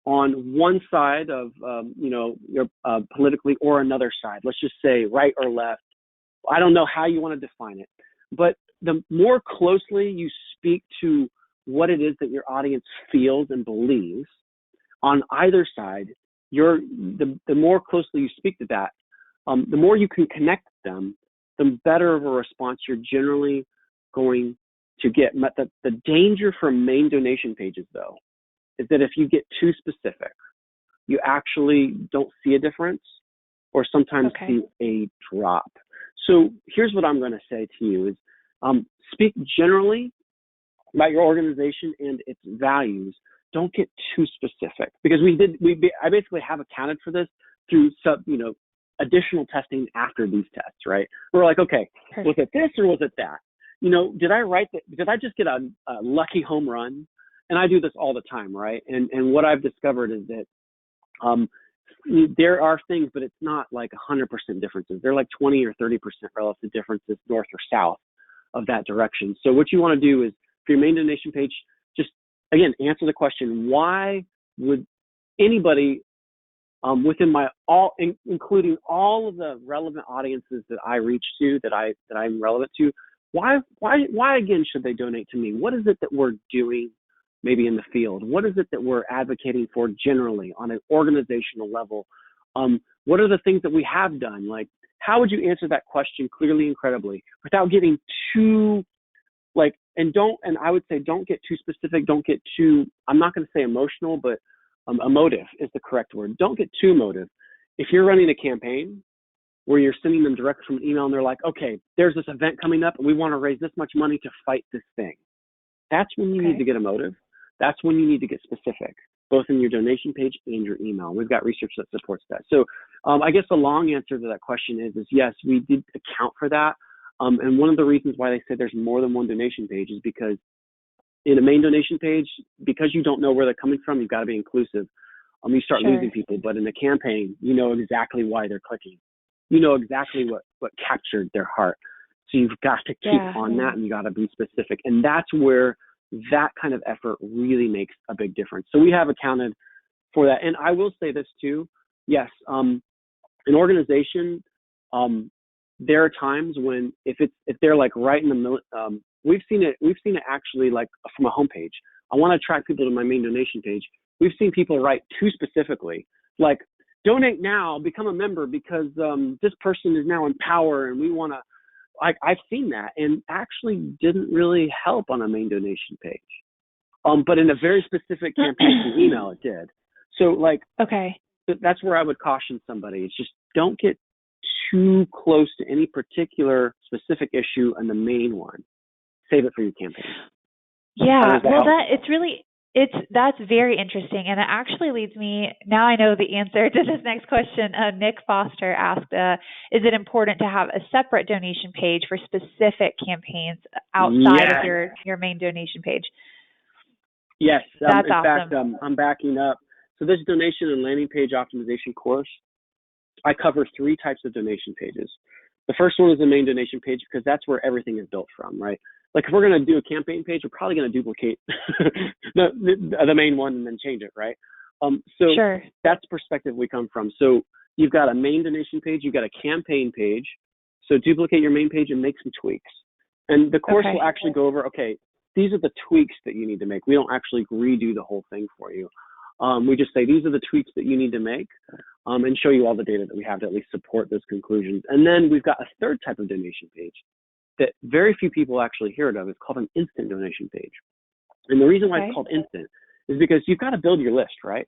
on one side of, you're politically, or another side. Let's just say right or left. I don't know how you want to define it, but the more closely you speak to what it is that your audience feels and believes on either side, the more closely you speak to that, the more you can connect them, the better of a response you're generally going to get. The danger from main donation pages, though, is that if you get too specific, you actually don't see a difference, or sometimes see a drop. So here's what I'm going to say to you is speak generally about your organization and its values. Don't get too specific, because I basically have accounted for this through additional testing after these tests, right? We're like, okay, was it this or was it that? Did I just get a lucky home run? And I do this all the time, right? And what I've discovered is that there are things, but it's not like 100% differences. They're like 20 or 30% relative differences north or south of that direction. So what you want to do is, for your main donation page, just, again, answer the question, why would anybody within including all of the relevant audiences that I reach to, that I'm relevant to, why again should they donate to me? What is it that we're doing maybe in the field? What is it that we're advocating for generally on an organizational level? What are the things that we have done? Like, how would you answer that question clearly and credibly without getting too, and I would say don't get too specific, don't get too, I'm not going to say emotional, but emotive is the correct word. Don't get too emotive. If you're running a campaign where you're sending them direct from an email and they're like, okay, there's this event coming up and we want to raise this much money to fight this thing, that's when you need to get emotive. That's when you need to get specific, both in your donation page and your email. We've got research that supports that. So I guess the long answer to that question is yes, we did account for that. And one of the reasons why they said there's more than one donation page is because in a main donation page, because you don't know where they're coming from, you've got to be inclusive. You start losing people, but in the campaign, you know exactly why they're clicking. You know exactly what captured their heart. So you've got to keep on that, and you got to be specific. And that's where that kind of effort really makes a big difference. So we have accounted for that. And I will say this too. Yes, an organization, there are times when if they're like right in the middle, we've seen it actually like from a homepage. I want to attract people to my main donation page. We've seen people write too specifically, like donate now, become a member because this person is now in power and we want to. I've seen that, and actually didn't really help on a main donation page. But in a very specific campaign email, it did. So like, okay, that's where I would caution somebody. It's just don't get too close to any particular specific issue and the main one. Save it for your campaign. Yeah, well, that's very interesting, and it actually leads me, now I know the answer to this next question. Nick Foster asked, is it important to have a separate donation page for specific campaigns outside of your main donation page? Yes, that's in awesome. fact, I'm backing up. So this donation and landing page optimization course, I cover 3 types of donation pages. The first one is the main donation page because that's where everything is built from, right? Like if we're going to do a campaign page, we're probably going to duplicate the main one and then change it, right? So sure. That's the perspective we come from. So you've got a main donation page, you've got a campaign page. So duplicate your main page and make some tweaks. And the course will actually go over, okay, these are the tweaks that you need to make. We don't actually redo the whole thing for you. We just say these are the tweaks that you need to make and show you all the data that we have to at least support those conclusions. And then we've got a third type of donation page that very few people actually hear it of. It's called an instant donation page. And the reason why it's called instant is because you've got to build your list, right?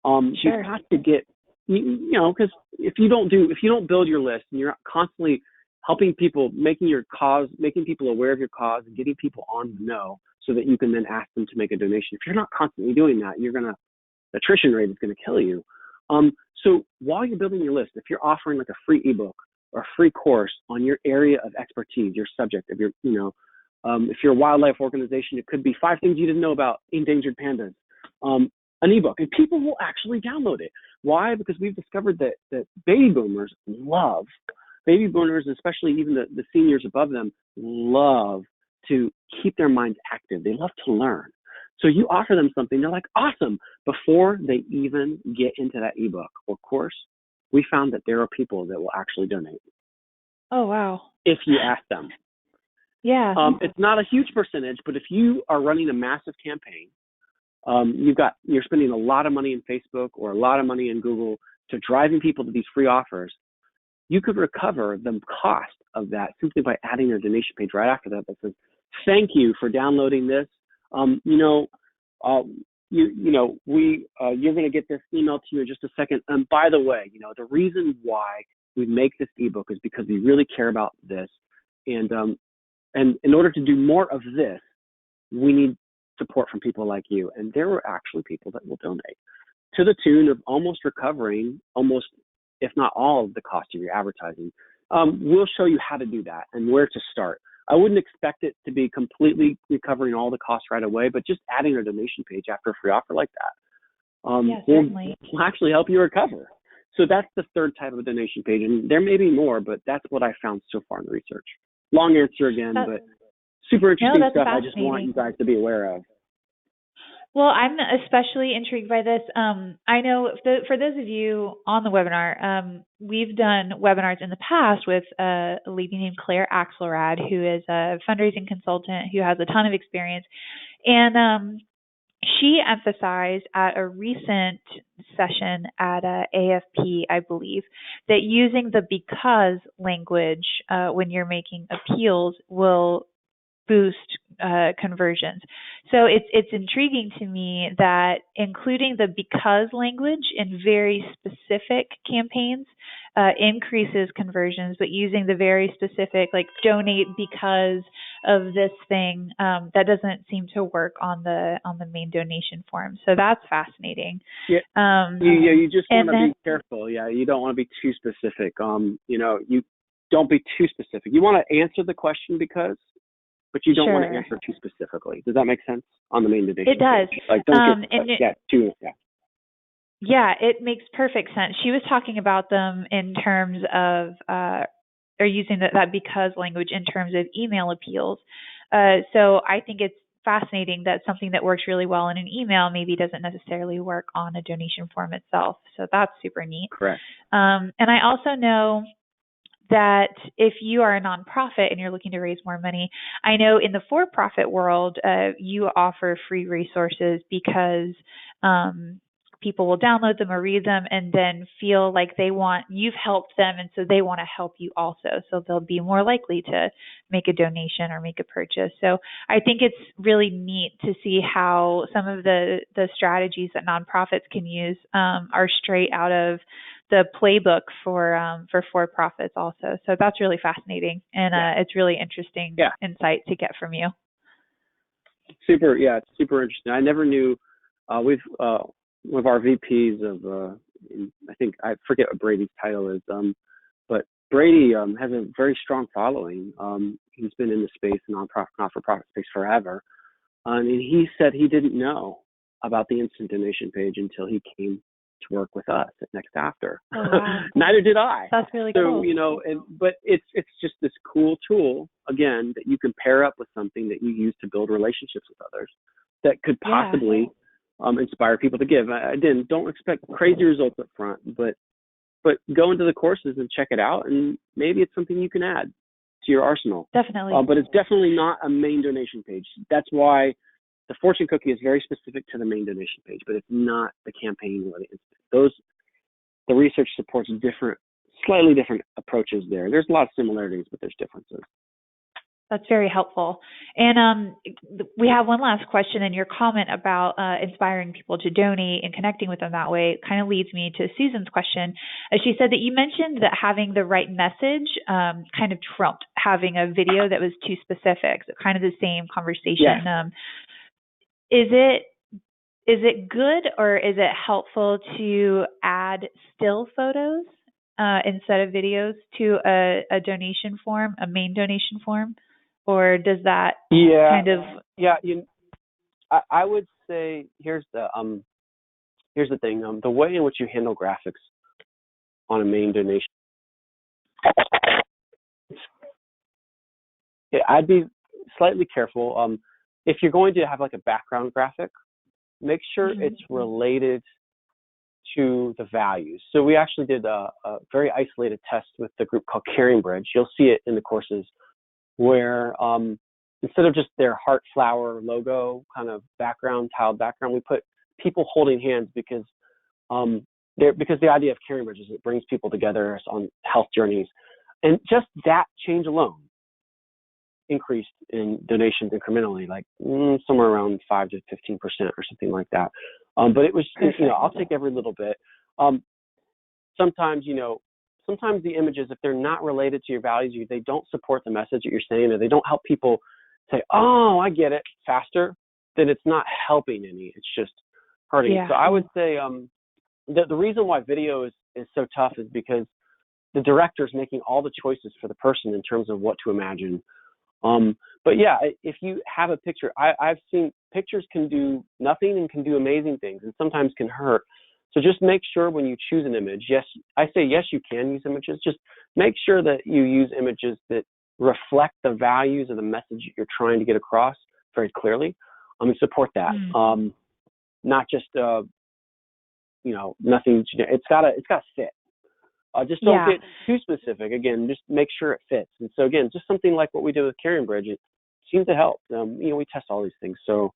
You've got to get, because if you don't build your list and you're not constantly helping people, making people aware of your cause and getting people on the know so that you can then ask them to make a donation. If you're not constantly doing that, the attrition rate is going to kill you. So while you're building your list, if you're offering like a free ebook or a free course on your area of expertise, your subject of your, if you're a wildlife organization, it could be 5 things you didn't know about endangered pandas, an ebook, and people will actually download it. Why? Because we've discovered that baby boomers, especially even the seniors above them, love to keep their minds active. They love to learn. So you offer them something, they're like, awesome. Before they even get into that ebook or course, we found that there are people that will actually donate. Oh, wow. If you ask them. Yeah. It's not a huge percentage, but if you are running a massive campaign, you're spending a lot of money in Facebook or a lot of money in Google to driving people to these free offers, you could recover the cost of that simply by adding their donation page right after that says, thank you for downloading this. You're going to get this email to you in just a second. And by the way, the reason why we make this ebook is because we really care about this. And in order to do more of this, we need support from people like you. And there are actually people that will donate to the tune of almost recovering if not all of the cost of your advertising. We'll show you how to do that and where to start. I wouldn't expect it to be completely recovering all the costs right away, but just adding a donation page after a free offer like that will actually help you recover. So that's the third type of donation page. And there may be more, but that's what I found so far in the research. Long answer again, but super interesting stuff I just want you guys to be aware of. Well, I'm especially intrigued by this. I know for those of you on the webinar, we've done webinars in the past with a lady named Claire Axelrad, who is a fundraising consultant who has a ton of experience. And she emphasized at a recent session at AFP, I believe, that using the because language when you're making appeals will boost conversions. So it's intriguing to me that including the because language in very specific campaigns increases conversions, but using the very specific, like donate because of this thing, that doesn't seem to work on the main donation form. So that's fascinating. Yeah, you just want to be careful. Yeah, you don't want to be too specific. You don't be too specific. You want to answer the question because, but you don't want to answer too specifically. Does that make sense on the main donation? It does. Page? Like, don't Yeah, it makes perfect sense. She was talking about them in terms of are using that because language in terms of email appeals. So I think it's fascinating that something that works really well in an email maybe doesn't necessarily work on a donation form itself. So that's super neat. Correct. And I also know that if you are a nonprofit and you're looking to raise more money, I know in the for-profit world, you offer free resources because people will download them or read them and then feel like you've helped them, and so they want to help you also. So they'll be more likely to make a donation or make a purchase. So I think it's really neat to see how some of the strategies that nonprofits can use are straight out of the playbook for-profits also. So that's really fascinating, and it's really interesting insight to get from you. It's super interesting. I never knew. One of our VPs of, I forget what Brady's title is, but Brady has a very strong following. He's been in the space, not-for-profit space forever. And he said he didn't know about the instant donation page until he came to work with us at Next After. Oh, wow. Neither did I. That's really cool. So, but it's just this cool tool, again, that you can pair up with something that you use to build relationships with others that could possibly inspire people to give. Again, don't expect crazy results up front, but go into the courses and check it out, and maybe it's something you can add to your arsenal. Definitely. But it's definitely not a main donation page. That's why the fortune cookie is very specific to the main donation page, but it's not the campaign or the instant. The research supports slightly different approaches there. There's a lot of similarities, but there's differences. That's very helpful. And we have one last question, and your comment about inspiring people to donate and connecting with them that way kind of leads me to Susan's question. She said that you mentioned that having the right message kind of trumped having a video that was too specific, so kind of the same conversation. Yes. Is it good, or is it helpful to add still photos instead of videos to a donation form, a main donation form? Or does that kind of... Yeah, I would say here's the thing. The way in which you handle graphics on a main donation, I'd be slightly careful. If you're going to have like a background graphic, make sure it's related to the values. So we actually did a very isolated test with the group called Caring Bridge. You'll see it in the courses, where instead of just their heart flower logo kind of tiled background, we put people holding hands because the idea of Caring Bridge is it brings people together on health journeys, and just that change alone increased in donations incrementally, like somewhere around 5 to 15% or something like that. But it was, I'll take every little bit. Sometimes the images, if they're not related to your values, they don't support the message that you're saying, or they don't help people say, oh, I get it, faster, then it's not helping any. It's just hurting. Yeah. So I would say the reason why video is so tough is because the director is making all the choices for the person in terms of what to imagine. But yeah, if you have a picture, I've seen pictures can do nothing and can do amazing things, and sometimes can hurt. So just make sure when you choose an image, yes, you can use images. Just make sure that you use images that reflect the values of the message you're trying to get across very clearly. Support that. Not just nothing. It's gotta fit. Just don't get too specific. Again, just make sure it fits. And so again, just something like what we did with Caring Bridge, it seemed to help. We test all these things. So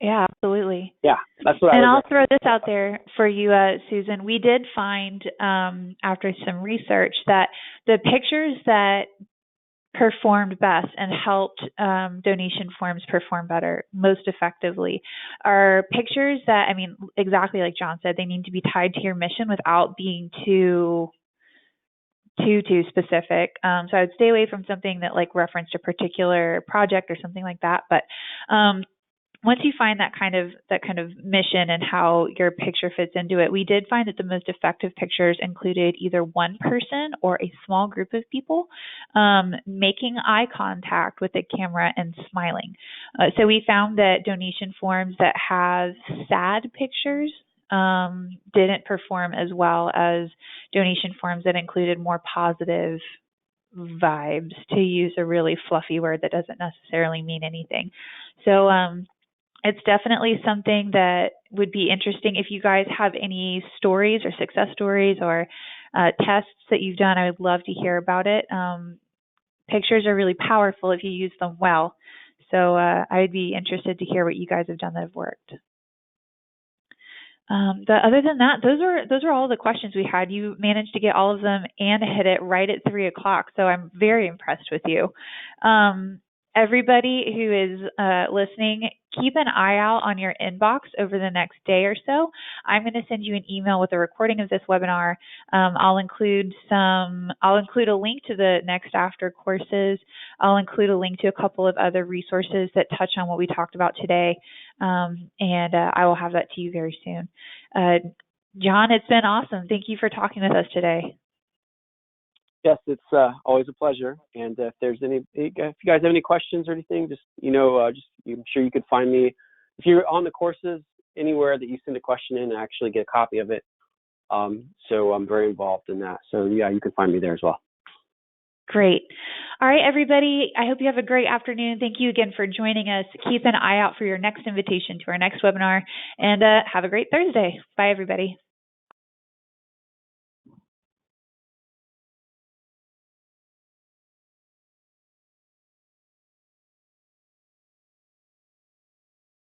yeah, absolutely. Yeah, that's what. And I'll throw this out there for you, Susan. We did find after some research that the pictures that performed best and helped donation forms perform better, most effectively, are pictures that, exactly like Jon said, they need to be tied to your mission without being too specific. So I would stay away from something that like referenced a particular project or something like that. But once you find that kind of mission and how your picture fits into it, we did find that the most effective pictures included either one person or a small group of people making eye contact with the camera and smiling. So we found that donation forms that have sad pictures didn't perform as well as donation forms that included more positive vibes, to use a really fluffy word that doesn't necessarily mean anything. So it's definitely something that would be interesting. If you guys have any stories or success stories or tests that you've done, I would love to hear about it. Pictures are really powerful if you use them well. So I'd be interested to hear what you guys have done that have worked. Other than that, those are all the questions we had. You managed to get all of them and hit it right at 3 o'clock. So I'm very impressed with you. Everybody who is listening, keep an eye out on your inbox over the next day or so. I'm going to send you an email with a recording of this webinar. I'll include a link to the Next After courses. I'll include a link to a couple of other resources that touch on what we talked about today. And I will have that to you very soon. Jon, it's been awesome. Thank you for talking with us today. Yes, it's always a pleasure. And if you guys have any questions or anything, I'm sure you could find me. If you're on the courses, anywhere that you send a question in, I actually get a copy of it. So I'm very involved in that. So yeah, you can find me there as well. Great. All right, everybody, I hope you have a great afternoon. Thank you again for joining us. Keep an eye out for your next invitation to our next webinar, and have a great Thursday. Bye, everybody.